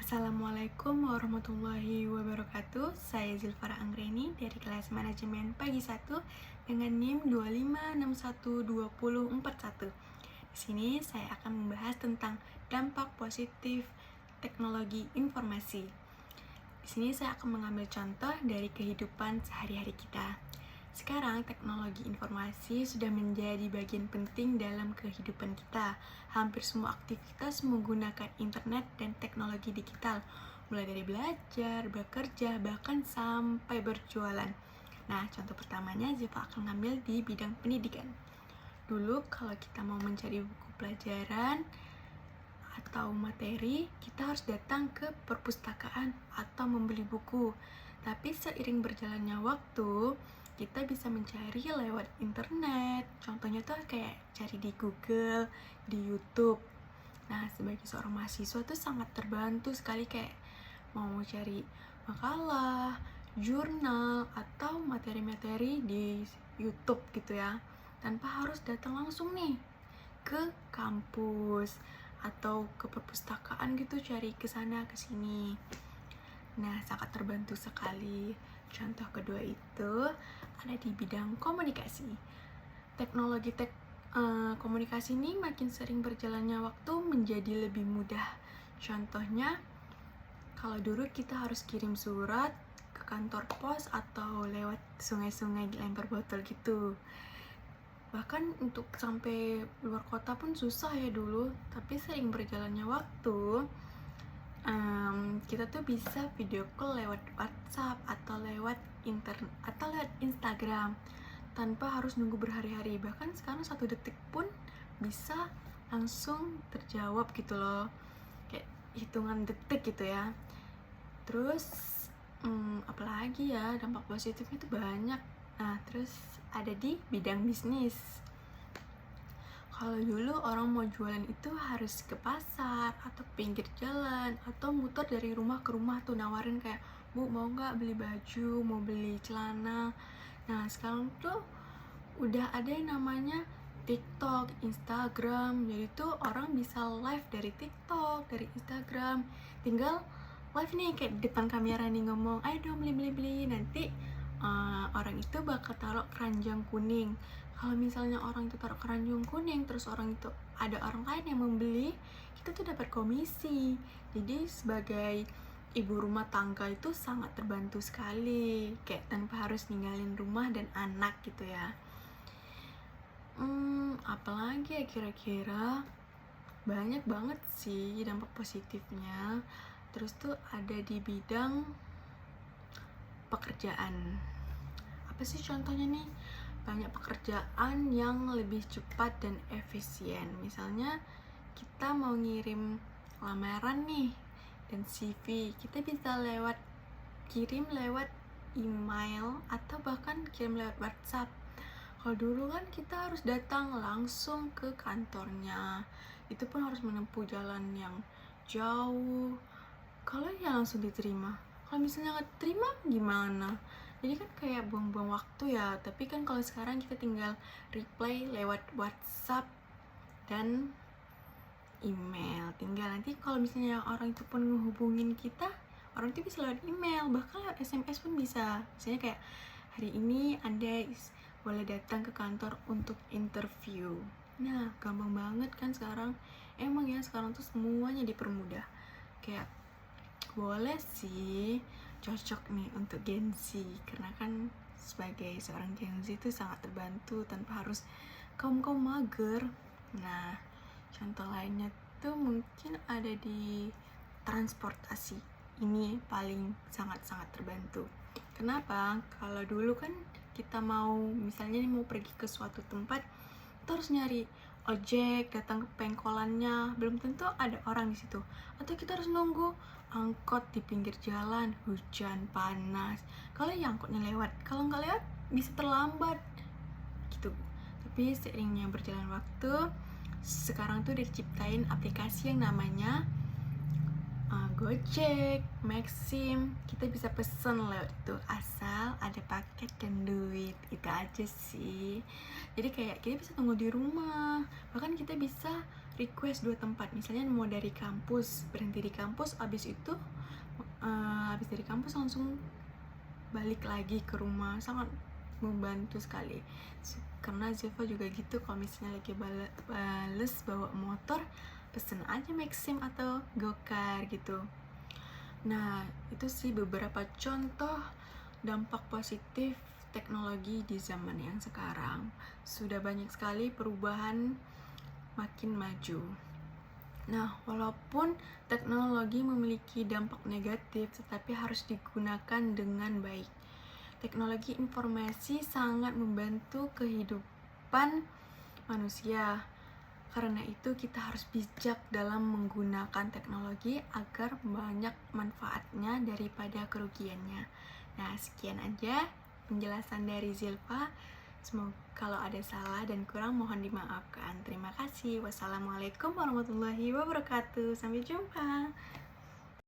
Assalamualaikum warahmatullahi wabarakatuh. Saya Zilfara Anggreni dari kelas manajemen pagi 1 dengan NIM 2561241. Di sini saya akan membahas tentang dampak positif teknologi informasi. Di sini saya akan mengambil contoh dari kehidupan sehari-hari kita. Sekarang teknologi informasi sudah menjadi bagian penting dalam kehidupan kita. Hampir semua aktivitas menggunakan internet dan teknologi digital, mulai dari belajar, bekerja, bahkan sampai berjualan. Nah, contoh pertamanya Ziva akan ngambil di bidang pendidikan. Dulu kalau kita mau mencari buku pelajaran atau materi, kita harus datang ke perpustakaan atau membeli buku. Tapi seiring berjalannya waktu, kita bisa mencari lewat internet. Contohnya tuh kayak cari di Google, di YouTube. Nah, sebagai seorang mahasiswa tuh sangat terbantu sekali kayak mau cari makalah, jurnal, atau materi-materi di YouTube gitu ya. Tanpa harus datang langsung nih ke kampus atau ke perpustakaan gitu cari ke sana ke sini. Nah, sangat terbantu sekali. Contoh kedua itu ada di bidang komunikasi. Teknologi komunikasi ini makin sering berjalannya waktu menjadi lebih mudah. Contohnya, kalau dulu kita harus kirim surat ke kantor pos atau lewat sungai-sungai lempar botol gitu. Bahkan untuk sampai luar kota pun susah ya dulu. Tapi sering berjalannya waktu, kita tuh bisa video call lewat WhatsApp atau lewat Instagram tanpa harus nunggu berhari-hari. Bahkan sekarang 1 detik pun bisa langsung terjawab gitu loh, kayak hitungan detik gitu ya. Terus apalagi ya, dampak positifnya itu banyak. Nah, terus ada di bidang bisnis. Kalau dulu orang mau jualan itu harus ke pasar atau pinggir jalan atau muter dari rumah ke rumah tuh nawarin kayak, "Bu, mau nggak beli baju, mau beli celana?" Nah, sekarang tuh udah ada yang namanya TikTok, Instagram. Jadi tuh orang bisa live dari TikTok, dari Instagram. Tinggal live nih kayak depan kamera nih ngomong, "Ayo dong beli." Nanti orang itu bakal taruh keranjang kuning. Kalau misalnya orang itu taruh keranjang kuning, terus ada orang lain yang membeli, kita tuh dapat komisi. Jadi sebagai ibu rumah tangga itu sangat terbantu sekali, kayak tanpa harus ninggalin rumah dan anak gitu ya. Apalagi ya kira-kira, banyak banget sih dampak positifnya. Terus tuh ada di bidang pekerjaan. Apa sih contohnya nih? Banyak pekerjaan yang lebih cepat dan efisien. Misalnya kita mau ngirim lamaran nih dan CV, kita bisa kirim lewat email atau bahkan kirim lewat WhatsApp. Kalau dulu kan kita harus datang langsung ke kantornya, itu pun harus menempuh jalan yang jauh. Kalau ya langsung diterima, kalau misalnya nggak terima gimana? Jadi kan kayak buang-buang waktu ya. Tapi kan kalau sekarang kita tinggal reply lewat WhatsApp dan email. Tinggal nanti kalau misalnya orang itu pun ngehubungin kita, orang itu bisa lewat email, bahkan lewat SMS pun bisa. Misalnya kayak, "Hari ini Anda boleh datang ke kantor untuk interview." Nah, gampang banget kan sekarang. Emang ya sekarang tuh semuanya dipermudah. Kayak boleh sih cocok nih untuk Gen Z, karena kan sebagai seorang Gen Z itu sangat terbantu tanpa harus kaum mager. Nah, contoh lainnya tuh mungkin ada di transportasi. Ini paling sangat-sangat terbantu. Kenapa? Kalau dulu kan kita misalnya mau pergi ke suatu tempat, kita harus nyari ojek, datang ke pengkolannya, belum tentu ada orang di situ. Atau kita harus nunggu angkot di pinggir jalan, hujan, panas. Kalau yang angkotnya lewat, kalau nggak lewat bisa terlambat gitu. Tapi seiringnya berjalan waktu, sekarang tuh diciptain aplikasi yang namanya Gojek, Maxim. Kita bisa pesen lewat itu asal ada paket dan duit. Itu aja sih. Jadi kayak kita bisa tunggu di rumah, bahkan kita bisa request dua tempat, misalnya mau dari kampus, berhenti di kampus, habis itu habis dari kampus langsung balik lagi ke rumah. Sangat membantu sekali, karena Zilfa juga gitu. Kalau misalnya lagi bales bawa motor, pesen aja Maxim atau Gokar gitu. Nah, itu sih beberapa contoh dampak positif teknologi di zaman yang sekarang. Sudah banyak sekali perubahan, makin maju. Nah, walaupun teknologi memiliki dampak negatif, tetapi harus digunakan dengan baik. Teknologi informasi sangat membantu kehidupan manusia. Karena itu kita harus bijak dalam menggunakan teknologi agar banyak manfaatnya daripada kerugiannya. Nah, sekian aja penjelasan dari Zilfa. Semoga kalau ada salah dan kurang mohon dimaafkan. Terima kasih. Wassalamualaikum warahmatullahi wabarakatuh. Sampai jumpa.